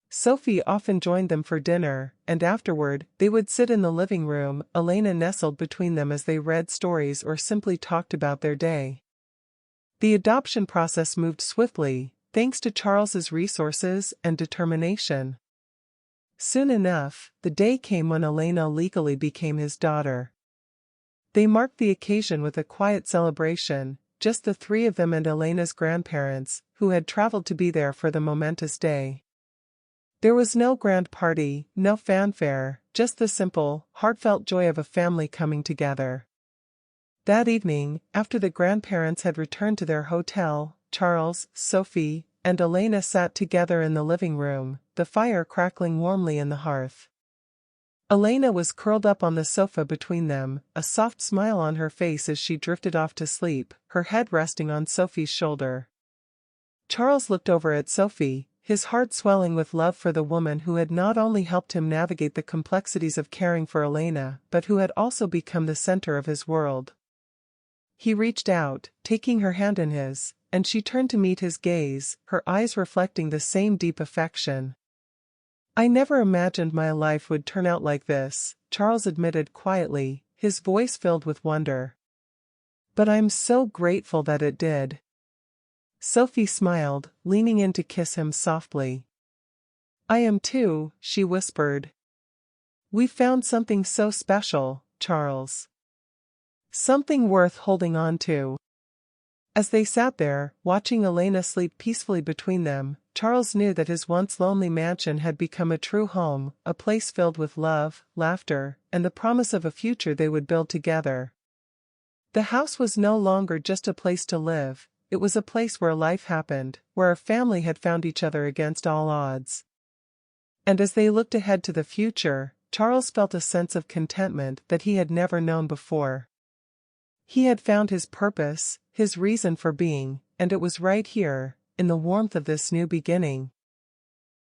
Sophie often joined them for dinner, and afterward, they would sit in the living room, Elena nestled between them as they read stories or simply talked about their day. The adoption process moved swiftly, thanks to Charles's resources and determination. Soon enough, the day came when Elena legally became his daughter. They marked the occasion with a quiet celebration, just the three of them and Elena's grandparents, who had traveled to be there for the momentous day. There was no grand party, no fanfare, just the simple, heartfelt joy of a family coming together. That evening, after the grandparents had returned to their hotel, Charles, Sophie, and Elena sat together in the living room, the fire crackling warmly in the hearth. Elena was curled up on the sofa between them, a soft smile on her face as she drifted off to sleep, her head resting on Sophie's shoulder. Charles looked over at Sophie, his heart swelling with love for the woman who had not only helped him navigate the complexities of caring for Elena, but who had also become the center of his world. He reached out, taking her hand in his, and she turned to meet his gaze, her eyes reflecting the same deep affection. "I never imagined my life would turn out like this," Charles admitted quietly, his voice filled with wonder. "But I'm so grateful that it did." Sophie smiled, leaning in to kiss him softly. "I am too," she whispered. "We found something so special, Charles. Something worth holding on to." As they sat there, watching Elena sleep peacefully between them, Charles knew that his once lonely mansion had become a true home, a place filled with love, laughter, and the promise of a future they would build together. The house was no longer just a place to live, it was a place where life happened, where a family had found each other against all odds. And as they looked ahead to the future, Charles felt a sense of contentment that he had never known before. He had found his purpose, his reason for being, and it was right here, in the warmth of this new beginning.